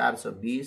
420،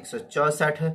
164،